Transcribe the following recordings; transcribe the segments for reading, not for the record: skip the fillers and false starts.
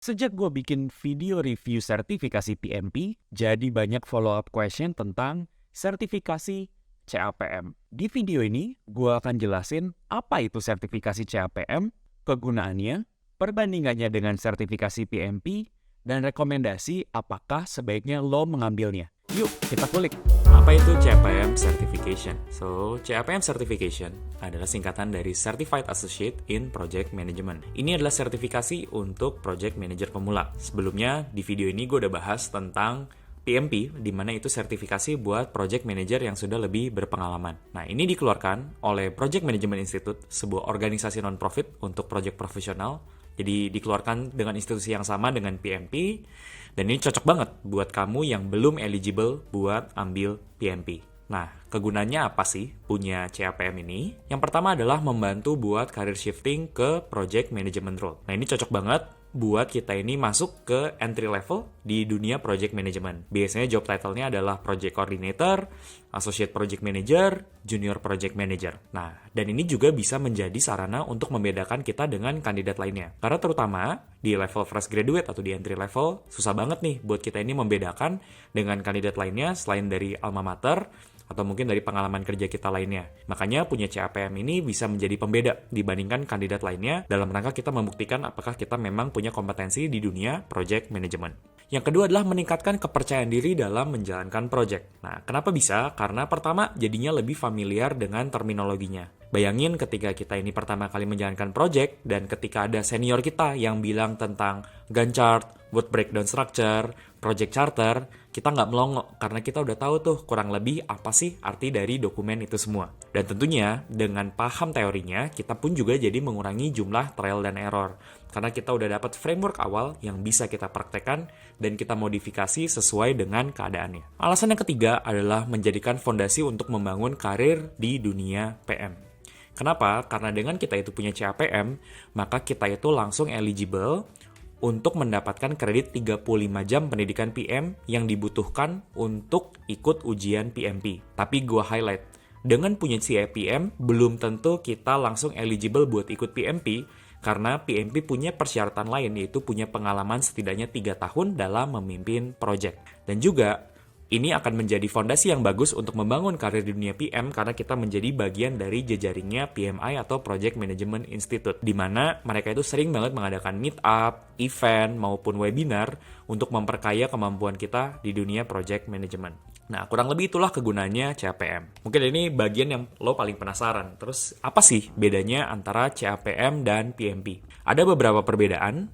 Sejak gue bikin video review sertifikasi PMP, jadi banyak follow-up question tentang sertifikasi CAPM. Di video ini, gue akan jelasin apa itu sertifikasi CAPM, kegunaannya, perbandingannya dengan sertifikasi PMP, dan rekomendasi apakah sebaiknya lo mengambilnya. Yuk, kita kulik. Apa itu CAPM Certification? CAPM Certification adalah singkatan dari Certified Associate in Project Management. Ini adalah sertifikasi untuk project manager pemula. Sebelumnya, di video ini gue udah bahas tentang PMP, di mana itu sertifikasi buat project manager yang sudah lebih berpengalaman. Nah, ini dikeluarkan oleh Project Management Institute, sebuah organisasi non-profit untuk project profesional. Jadi dikeluarkan dengan institusi yang sama dengan PMP, dan ini cocok banget buat kamu yang belum eligible buat ambil PMP. Nah, kegunaannya apa sih punya CAPM ini? Yang pertama adalah membantu buat career shifting ke project management role. Nah, ini cocok banget buat kita ini masuk ke entry level di dunia project management. Biasanya job title-nya adalah project coordinator, associate project manager, junior project manager. Nah, dan ini juga bisa menjadi sarana untuk membedakan kita dengan kandidat lainnya. Karena terutama di level fresh graduate atau di entry level, susah banget nih buat kita ini membedakan dengan kandidat lainnya selain dari alma mater atau mungkin dari pengalaman kerja kita lainnya. Makanya punya CAPM ini bisa menjadi pembeda dibandingkan kandidat lainnya dalam rangka kita membuktikan apakah kita memang punya kompetensi di dunia project management. Yang kedua adalah meningkatkan kepercayaan diri dalam menjalankan project. Nah, kenapa bisa? Karena pertama, jadinya lebih familiar dengan terminologinya. Bayangin ketika kita ini pertama kali menjalankan project, dan ketika ada senior kita yang bilang tentang Gantt chart, work breakdown structure, project charter, kita nggak melongo karena kita udah tahu tuh kurang lebih apa sih arti dari dokumen itu semua. Dan tentunya dengan paham teorinya, kita pun juga jadi mengurangi jumlah trial dan error. Karena kita udah dapat framework awal yang bisa kita praktekkan dan kita modifikasi sesuai dengan keadaannya. Alasan yang ketiga adalah menjadikan fondasi untuk membangun karir di dunia PM. Kenapa? Karena dengan kita itu punya CAPM, maka kita itu langsung eligible untuk mendapatkan kredit 35 jam pendidikan PM yang dibutuhkan untuk ikut ujian PMP. Tapi gue highlight, dengan punya CAPM, belum tentu kita langsung eligible buat ikut PMP, karena PMP punya persyaratan lain, yaitu punya pengalaman setidaknya 3 tahun dalam memimpin project. Dan juga, ini akan menjadi fondasi yang bagus untuk membangun karir di dunia PM karena kita menjadi bagian dari jejaringnya PMI atau Project Management Institute, di mana mereka itu sering banget mengadakan meet up, event, maupun webinar untuk memperkaya kemampuan kita di dunia Project Management. Nah, kurang lebih itulah kegunaannya CAPM. Mungkin ini bagian yang lo paling penasaran. Terus, apa sih bedanya antara CAPM dan PMP? Ada beberapa perbedaan.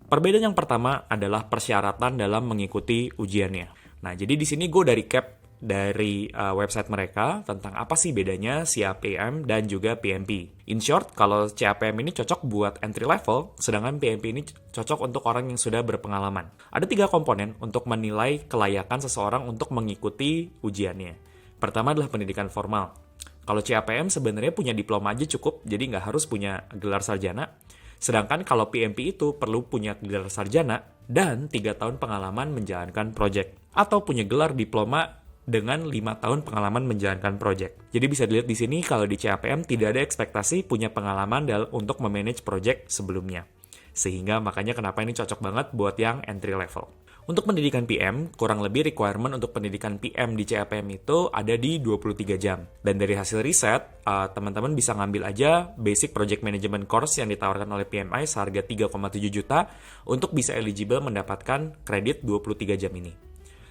Perbedaan yang pertama adalah persyaratan dalam mengikuti ujiannya. Nah, jadi di sini gue dari recap dari website mereka tentang apa sih bedanya CAPM dan juga PMP. In short, kalau CAPM ini cocok buat entry level, sedangkan PMP ini cocok untuk orang yang sudah berpengalaman. Ada 3 komponen untuk menilai kelayakan seseorang untuk mengikuti ujiannya. Pertama adalah pendidikan formal. Kalau CAPM sebenarnya punya diploma aja cukup, jadi nggak harus punya gelar sarjana. Sedangkan kalau PMP itu perlu punya gelar sarjana dan 3 tahun pengalaman menjalankan project. Atau punya gelar diploma dengan 5 tahun pengalaman menjalankan project. Jadi bisa dilihat di sini kalau di CAPM tidak ada ekspektasi punya pengalaman untuk memanage project sebelumnya. Sehingga makanya kenapa ini cocok banget buat yang entry level. Untuk pendidikan PM, kurang lebih requirement untuk pendidikan PM di CAPM itu ada di 23 jam. Dan dari hasil riset, teman-teman bisa ngambil aja Basic Project Management Course yang ditawarkan oleh PMI seharga 3,7 juta untuk bisa eligible mendapatkan kredit 23 jam ini.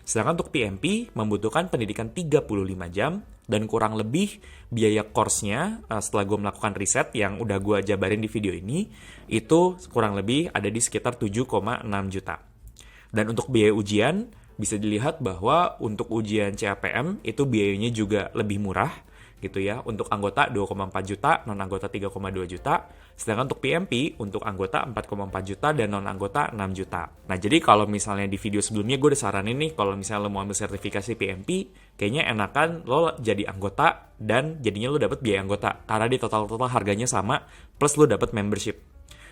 Sedangkan untuk PMP membutuhkan pendidikan 35 jam dan kurang lebih biaya course-nya setelah gue melakukan riset yang udah gue jabarin di video ini, itu kurang lebih ada di sekitar 7,6 juta. Dan untuk biaya ujian, bisa dilihat bahwa untuk ujian CAPM itu biayanya juga lebih murah, gitu ya. Untuk anggota 2,4 juta, non-anggota 3,2 juta. Sedangkan untuk PMP, untuk anggota 4,4 juta dan non-anggota 6 juta. Nah, jadi kalau misalnya di video sebelumnya gue udah saranin nih, kalau misalnya lo mau ambil sertifikasi PMP, kayaknya enakan lo jadi anggota dan jadinya lo dapat biaya anggota. Karena di total-total harganya sama, plus lo dapat membership.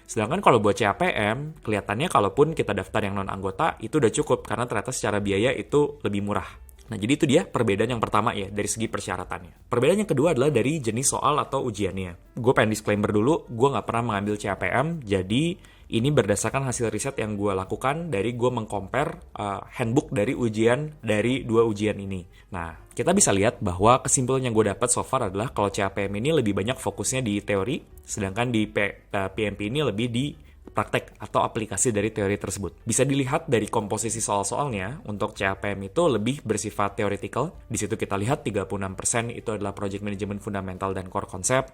Sedangkan kalau buat CAPM, kelihatannya kalaupun kita daftar yang non-anggota, itu udah cukup karena ternyata secara biaya itu lebih murah. Nah, jadi itu dia perbedaan yang pertama ya, dari segi persyaratannya. Perbedaan yang kedua adalah dari jenis soal atau ujiannya. Gue pengen disclaimer dulu, gue nggak pernah mengambil CAPM, jadi Ini berdasarkan hasil riset yang gue lakukan dari gue mengcompare handbook dari dua ujian ini. Nah, kita bisa lihat bahwa kesimpulan yang gue dapat so far adalah kalau CAPM ini lebih banyak fokusnya di teori, sedangkan di PMP ini lebih di praktek atau aplikasi dari teori tersebut. Bisa dilihat dari komposisi soal-soalnya, untuk CAPM itu lebih bersifat theoretical. Di situ kita lihat 36% itu adalah project management fundamental dan core concept.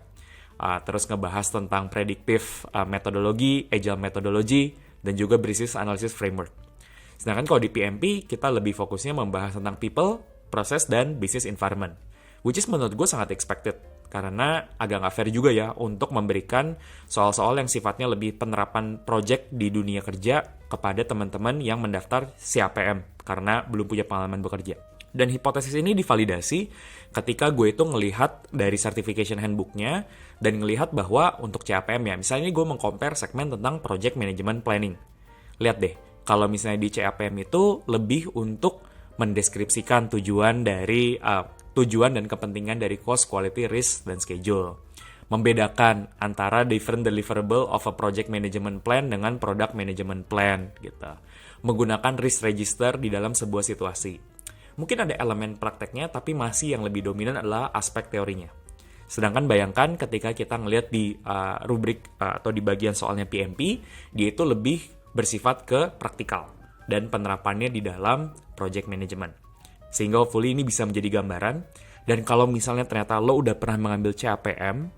Terus ngebahas tentang predictive metodologi, agile methodology, dan juga business analysis framework. Sedangkan kalau di PMP, kita lebih fokusnya membahas tentang people, proses, dan business environment. Which is menurut gue sangat expected, karena agak nggak fair juga ya untuk memberikan soal-soal yang sifatnya lebih penerapan project di dunia kerja kepada teman-teman yang mendaftar CAPM, karena belum punya pengalaman bekerja. Dan hipotesis ini divalidasi ketika gue itu ngelihat dari certification handbook-nya dan ngelihat bahwa untuk CAPM ya, misalnya gue mengcompare segmen tentang project management planning. Lihat deh, kalau misalnya di CAPM itu lebih untuk mendeskripsikan tujuan dan kepentingan dari cost, quality, risk, dan schedule. Membedakan antara different deliverable of a project management plan dengan product management plan gitu. Menggunakan risk register di dalam sebuah situasi. Mungkin ada elemen prakteknya, tapi masih yang lebih dominan adalah aspek teorinya. Sedangkan bayangkan ketika kita ngelihat di rubrik atau di bagian soalnya PMP, dia itu lebih bersifat ke praktikal dan penerapannya di dalam project management. Sehingga hopefully ini bisa menjadi gambaran. Dan kalau misalnya ternyata lo udah pernah mengambil CAPM,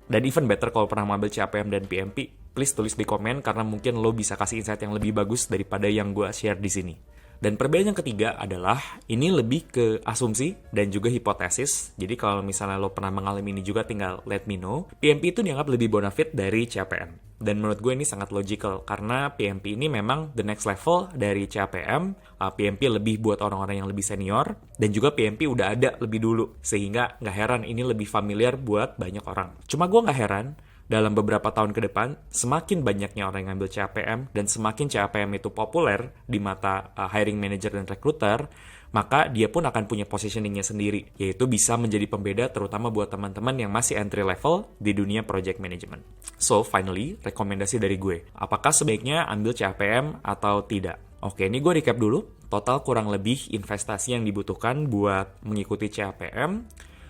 dan even better kalau pernah mengambil CAPM dan PMP, please tulis di komen karena mungkin lo bisa kasih insight yang lebih bagus daripada yang gue share di sini. Dan perbedaan yang ketiga adalah ini lebih ke asumsi dan juga hipotesis. Jadi kalau misalnya lo pernah mengalami ini juga tinggal let me know. PMP itu dianggap lebih bonafit dari CAPM. Dan menurut gue ini sangat logical karena PMP ini memang the next level dari CAPM. PMP lebih buat orang-orang yang lebih senior dan juga PMP udah ada lebih dulu. Sehingga nggak heran ini lebih familiar buat banyak orang. Cuma gue nggak heran dalam beberapa tahun ke depan, semakin banyaknya orang yang ngambil CAPM dan semakin CAPM itu populer di mata hiring manager dan recruiter, maka dia pun akan punya positioningnya sendiri, yaitu bisa menjadi pembeda terutama buat teman-teman yang masih entry level di dunia project management. So, finally, rekomendasi dari gue. Apakah sebaiknya ambil CAPM atau tidak? Oke, ini gue recap dulu. Total kurang lebih investasi yang dibutuhkan buat mengikuti CAPM.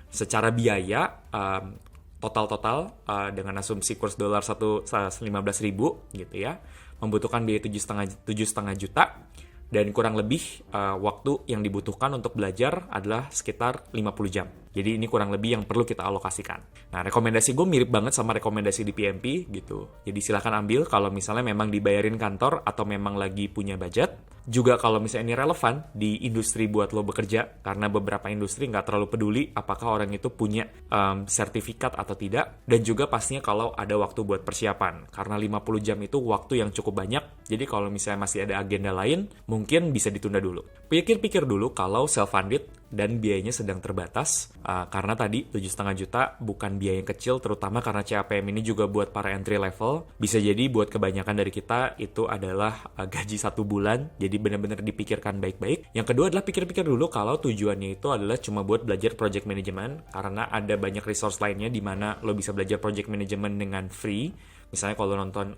Secara biaya, total dengan asumsi kurs dolar 15.000 gitu ya, membutuhkan biaya 7,5 juta dan kurang lebih waktu yang dibutuhkan untuk belajar adalah sekitar 50 jam. Jadi ini kurang lebih yang perlu kita alokasikan. Nah, rekomendasi gue mirip banget sama rekomendasi di PMP gitu. Jadi silakan ambil kalau misalnya memang dibayarin kantor atau memang lagi punya budget. Juga kalau misalnya ini relevan di industri buat lo bekerja, karena beberapa industri nggak terlalu peduli apakah orang itu punya sertifikat atau tidak. Dan juga pastinya kalau ada waktu buat persiapan, karena 50 jam itu waktu yang cukup banyak. Jadi kalau misalnya masih ada agenda lain, mungkin bisa ditunda dulu. Pikir-pikir dulu kalau self-funded dan biayanya sedang terbatas, karena tadi 7,5 juta bukan biaya yang kecil, terutama karena CAPM ini juga buat para entry level. Bisa jadi buat kebanyakan dari kita itu adalah gaji 1 bulan, jadi benar-benar dipikirkan baik-baik. Yang kedua adalah pikir-pikir dulu kalau tujuannya itu adalah cuma buat belajar project management, karena ada banyak resource lainnya di mana lo bisa belajar project management dengan free. Misalnya kalau nonton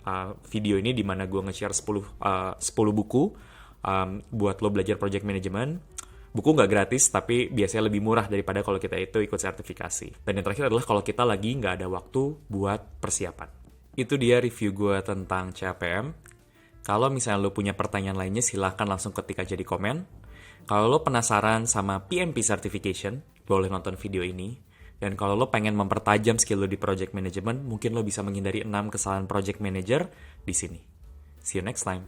video ini di mana gue nge-share 10 buku buat lo belajar project management. Buku nggak gratis, tapi biasanya lebih murah daripada kalau kita itu ikut sertifikasi. Dan yang terakhir adalah kalau kita lagi nggak ada waktu buat persiapan. Itu dia review gue tentang CAPM. Kalau misalnya lo punya pertanyaan lainnya, silahkan langsung ketik aja di komen. Kalau lo penasaran sama PMP Certification, boleh nonton video ini. Dan kalau lo pengen mempertajam skill lo di project management, mungkin lo bisa menghindari 6 kesalahan project manager di sini. See you next time.